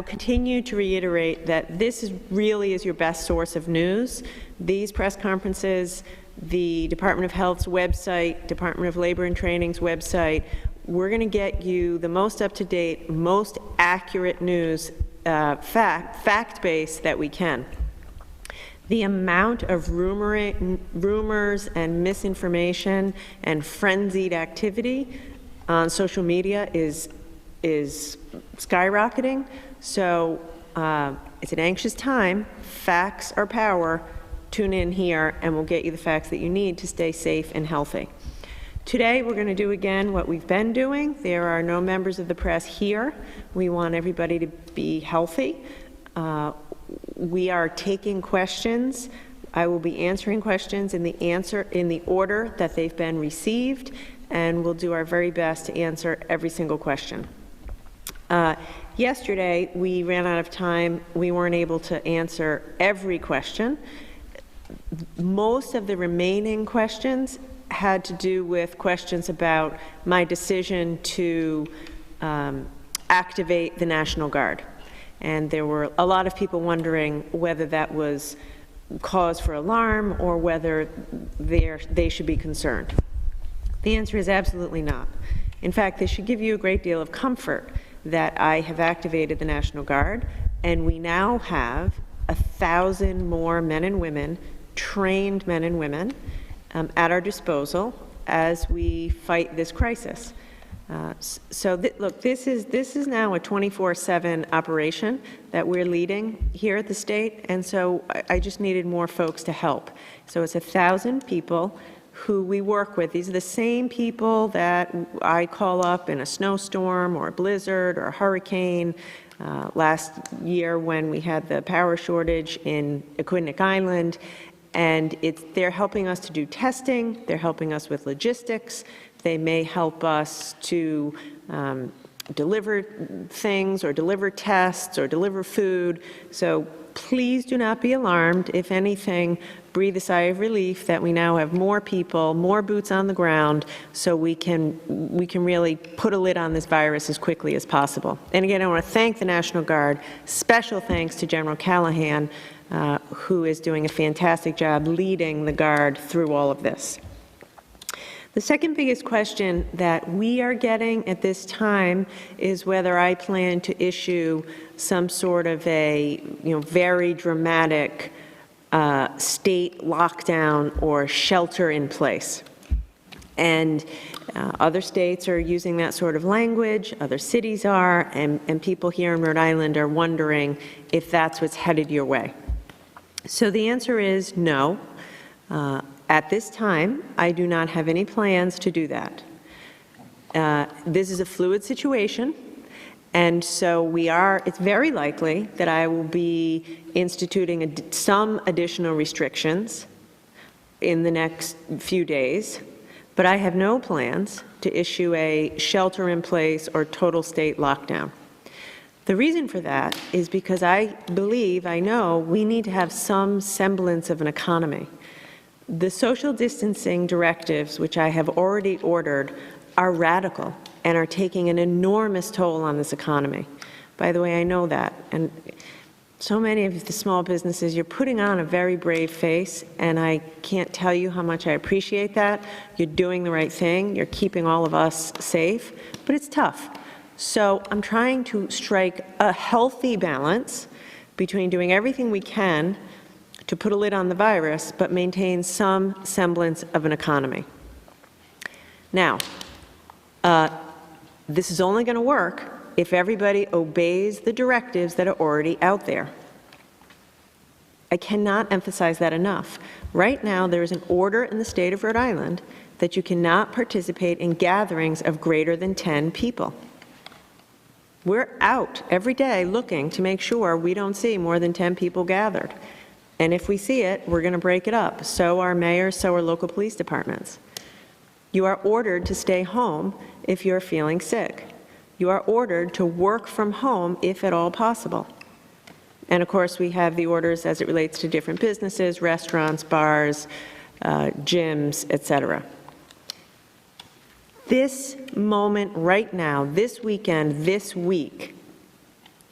continue to reiterate that this really is your best source of news. These press conferences, the Department of Health's website, Department of Labor and Training's website, we're going to get you the most up-to-date, most accurate news, fact-based that we can. The amount of rumors and misinformation and frenzied activity on social media is skyrocketing. So it's an anxious time. Facts are power. Tune in here and we'll get you the facts that you need to stay safe and healthy. Today we're going to do again what we've been doing. There are no members of the press here. We want everybody to be healthy. We are taking questions. I will be answering questions in the order that they've been received, and we'll do our very best to answer every single question. Yesterday, we ran out of time. We weren't able to answer every question. Most of the remaining questions had to do with questions about my decision to activate the National Guard. And there were a lot of people wondering whether that was cause for alarm or whether they should be concerned. The answer is absolutely not. In fact, this should give you a great deal of comfort that I have activated the National Guard, and we now have 1,000 more men and women, trained men and women, at our disposal as we fight this crisis. Look, this is now a 24/7 operation that we're leading here at the state, and so I just needed more folks to help. So it's 1,000 people who we work with. These are the same people that I call up in a snowstorm or a blizzard or a hurricane. Last year when we had the power shortage in Aquidneck Island, and they're helping us to do testing, they're helping us with logistics, they may help us to deliver things or deliver tests or deliver food. So please do not be alarmed. If anything, breathe a sigh of relief that we now have more people, more boots on the ground, so we can really put a lid on this virus as quickly as possible. And again, I want to thank the National Guard. Special thanks to General Callahan, who is doing a fantastic job leading the Guard through all of this. The second biggest question that we are getting at this time is whether I plan to issue some sort of a very dramatic state lockdown or shelter in place. And other states are using that sort of language, other cities are, and people here in Rhode Island are wondering if that's what's headed your way. So the answer is no. At this time, I do not have any plans to do that. This is a fluid situation, and so it's very likely that I will be instituting some additional restrictions in the next few days, but I have no plans to issue a shelter-in-place or total state lockdown. The reason for that is because I know we need to have some semblance of an economy. The social distancing directives, which I have already ordered, are radical and are taking an enormous toll on this economy. By the way, I know that. And so many of the small businesses, you're putting on a very brave face, and I can't tell you how much I appreciate that. You're doing the right thing. You're keeping all of us safe, but it's tough. So I'm trying to strike a healthy balance between doing everything we can to put a lid on the virus, but maintain some semblance of an economy. Now, this is only going to work if everybody obeys the directives that are already out there. I cannot emphasize that enough. Right now, there is an order in the state of Rhode Island that you cannot participate in gatherings of greater than 10 people. We're out every day looking to make sure we don't see more than 10 people gathered. And if we see it, we're going to break it up. So are mayors, so are local police departments. You are ordered to stay home if you're feeling sick. You are ordered to work from home if at all possible. And of course, we have the orders as it relates to different businesses, restaurants, bars, gyms, etc. This moment right now, this weekend, this week,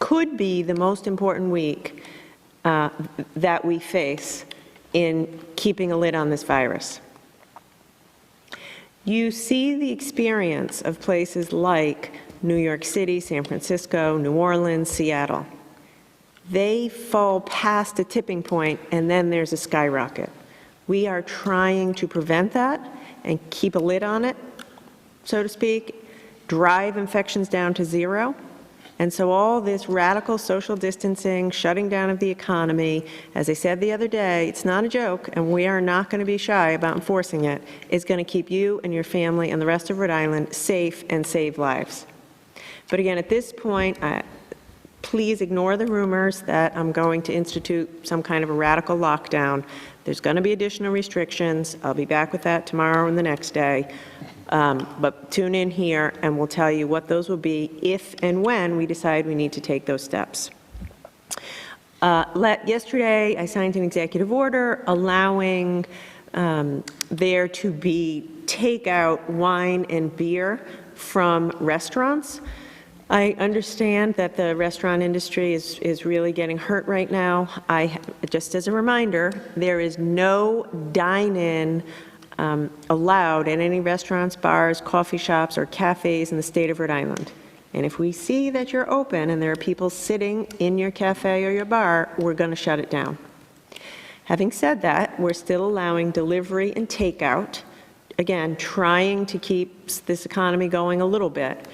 could be the most important week that we face in keeping a lid on this virus. You see the experience of places like New York City, San Francisco, New Orleans, Seattle. They fall past a tipping point, and then there's a skyrocket. We are trying to prevent that and keep a lid on it, so to speak, drive infections down to zero. And so all this radical social distancing, shutting down of the economy, as I said the other day, it's not a joke, and we are not going to be shy about enforcing it, is going to keep you and your family and the rest of Rhode Island safe and save lives. But again, at this point, please ignore the rumors that I'm going to institute some kind of a radical lockdown. There's going to be additional restrictions. I'll be back with that tomorrow and the next day. But tune in here and we'll tell you what those will be if and when we decide we need to take those steps. Yesterday, I signed an executive order allowing there to be takeout wine and beer from restaurants. I understand that the restaurant industry is really getting hurt right now. Just as a reminder, there is no dine-in allowed at any restaurants, bars, coffee shops, or cafes in the state of Rhode Island. And if we see that you're open and there are people sitting in your cafe or your bar, we're going to shut it down. Having said that, we're still allowing delivery and takeout, again, trying to keep this economy going a little bit.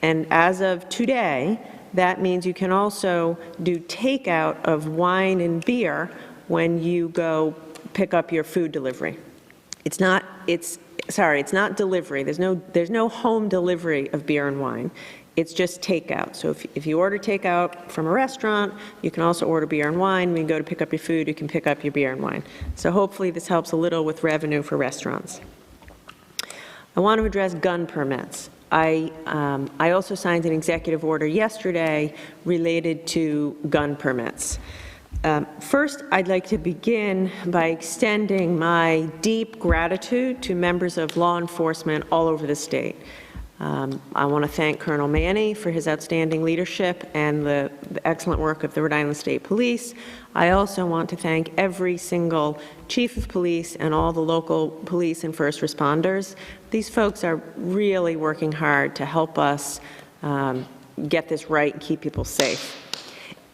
And as of today, that means you can also do takeout of wine and beer when you go pick up your food delivery. It's not delivery. There's no home delivery of beer and wine. It's just takeout. So if you order takeout from a restaurant, you can also order beer and wine. When you go to pick up your food, you can pick up your beer and wine. So hopefully this helps a little with revenue for restaurants. I want to address gun permits. I also signed an executive order yesterday related to gun permits. First, I'd like to begin by extending my deep gratitude to members of law enforcement all over the state. I want to thank Colonel Manny for his outstanding leadership and the excellent work of the Rhode Island State Police. I also want to thank every single chief of police and all the local police and first responders. These folks are really working hard to help us get this right and keep people safe.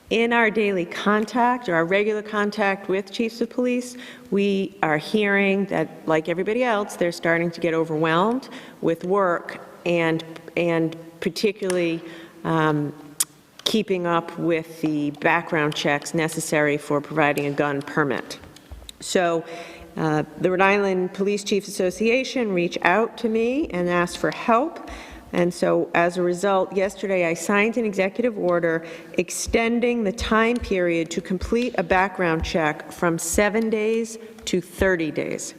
In our daily contact, or our regular contact with chiefs of police, we are hearing that, like everybody else, they're starting to get overwhelmed with work and particularly keeping up with the background checks necessary for providing a gun permit. So the Rhode Island Police Chiefs Association reached out to me and asked for help. And so as a result, yesterday I signed an executive order extending the time period to complete a background check from 7 days to 30 days.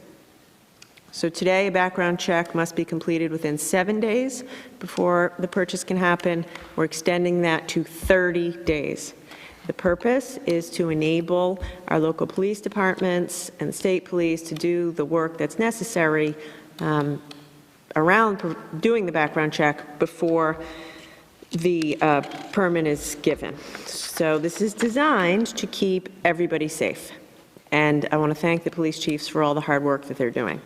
So today, a background check must be completed within 7 days before the purchase can happen. We're extending that to 30 days. The purpose is to enable our local police departments and the state police to do the work that's necessary around doing the background check before the permit is given. So this is designed to keep everybody safe. And I want to thank the police chiefs for all the hard work that they're doing.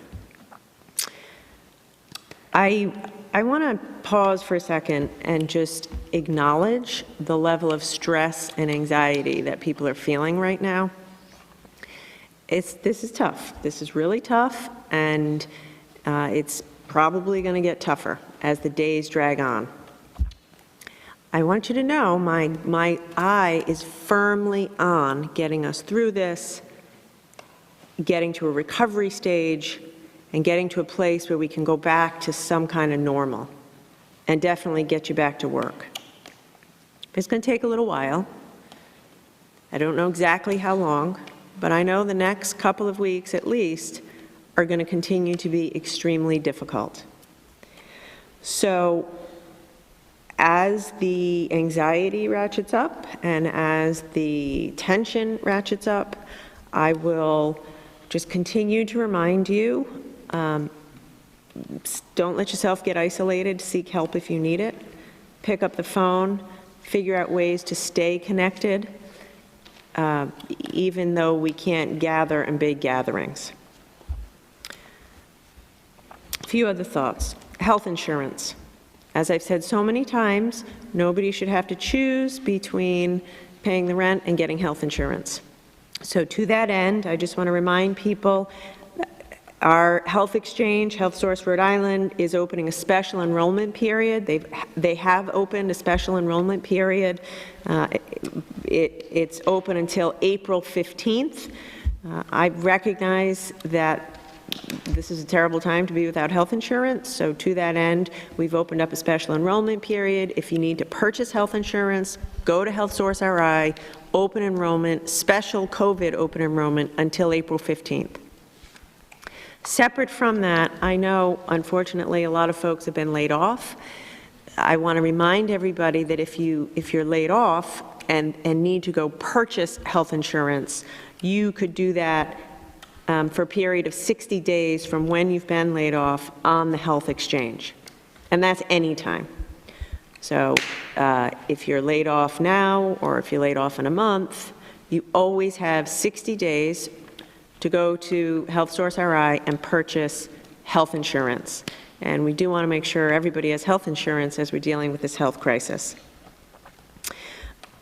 I want to pause for a second and just acknowledge the level of stress and anxiety that people are feeling right now. This is tough. This is really tough, and it's probably going to get tougher as the days drag on. I want you to know my eye is firmly on getting us through this, getting to a recovery stage, and getting to a place where we can go back to some kind of normal and definitely get you back to work. It's going to take a little while. I don't know exactly how long, but I know the next couple of weeks at least are going to continue to be extremely difficult. So as the anxiety ratchets up and as the tension ratchets up, I will just continue to remind you, don't let yourself get isolated. Seek help if you need it. Pick up the phone, figure out ways to stay connected, even though we can't gather in big gatherings. A few other thoughts. Health insurance. As I've said so many times, nobody should have to choose between paying the rent and getting health insurance. So to that end, I just want to remind people, our health exchange, Health Source Rhode Island, is opening a special enrollment period. They have opened a special enrollment period. It's open until April 15th. I recognize that this is a terrible time to be without health insurance, so to that end, we've opened up a special enrollment period. If you need to purchase health insurance, go to Health Source RI, open enrollment, special COVID open enrollment until April 15th. Separate from that, I know, unfortunately, a lot of folks have been laid off. I want to remind everybody that if you're laid off and need to go purchase health insurance, you could do that for a period of 60 days from when you've been laid off on the health exchange. And that's any time. So if you're laid off now, or if you're laid off in a month, you always have 60 days to go to Health Source RI and purchase health insurance. And we do want to make sure everybody has health insurance as we're dealing with this health crisis.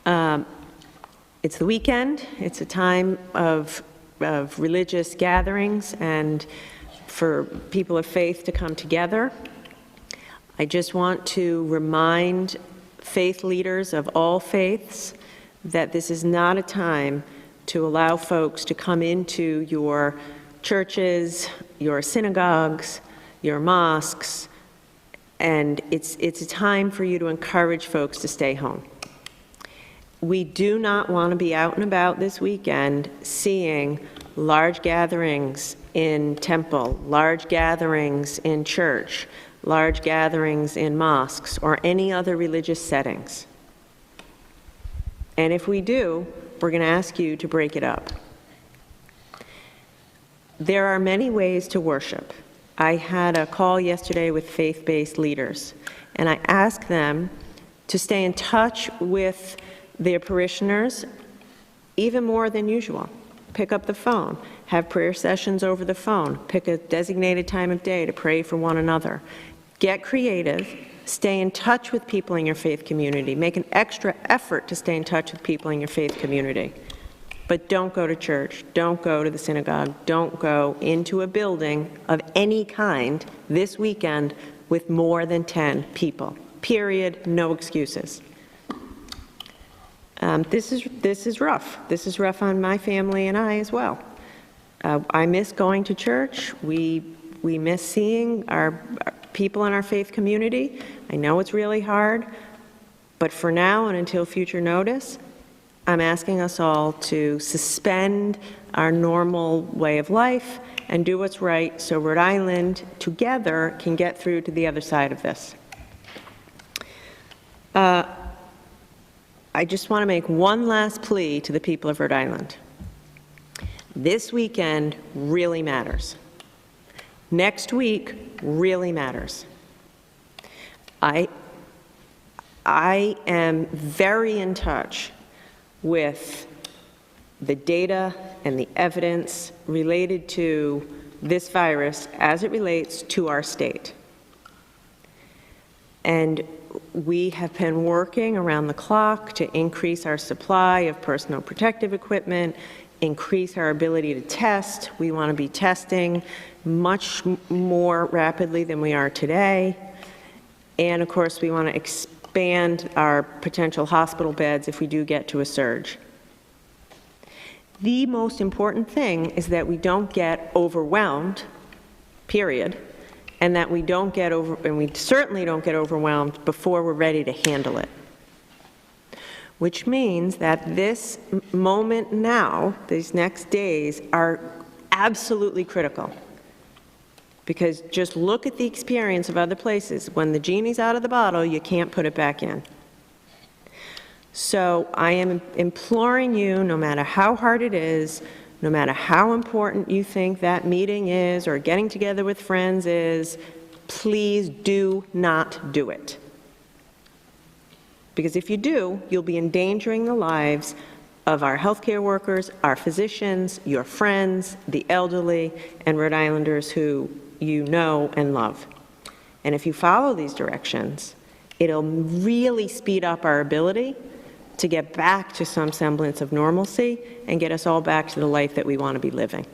It's the weekend. It's a time of religious gatherings and for people of faith to come together. I just want to remind faith leaders of all faiths that this is not a time to allow folks to come into your churches, your synagogues, your mosques, and it's a time for you to encourage folks to stay home. We do not want to be out and about this weekend seeing large gatherings in temple, large gatherings in church, large gatherings in mosques, or any other religious settings. And if we do, we're going to ask you to break it up. There are many ways to worship. I had a call yesterday with faith-based leaders, and I asked them to stay in touch with their parishioners even more than usual. Pick up the phone, have prayer sessions over the phone, pick a designated time of day to pray for one another. Get creative, stay in touch with people in your faith community, make an extra effort to stay in touch with people in your faith community. But don't go to church, don't go to the synagogue, don't go into a building of any kind this weekend with more than 10 people. Period, no excuses. This is rough. This is rough on my family and I as well. I miss going to church. We miss seeing our people in our faith community. I know it's really hard, but for now and until future notice, I'm asking us all to suspend our normal way of life and do what's right so Rhode Island together can get through to the other side of this. I just want to make one last plea to the people of Rhode Island. This weekend really matters. Next week really matters. I am very in touch with the data and the evidence related to this virus as it relates to our state. And we have been working around the clock to increase our supply of personal protective equipment, increase our ability to test. We want to be testing much more rapidly than we are today. And of course, we want to expand our potential hospital beds if we do get to a surge. The most important thing is that we don't get overwhelmed, period, and that we don't get and we certainly don't get overwhelmed before we're ready to handle it. Which means that this moment now, these next days, are absolutely critical. Because just look at the experience of other places. When the genie's out of the bottle, you can't put it back in. So I am imploring you, no matter how hard it is, no matter how important you think that meeting is or getting together with friends is, please do not do it. Because if you do, you'll be endangering the lives of our healthcare workers, our physicians, your friends, the elderly, and Rhode Islanders who you know and love. And if you follow these directions, it'll really speed up our ability to get back to some semblance of normalcy and get us all back to the life that we want to be living.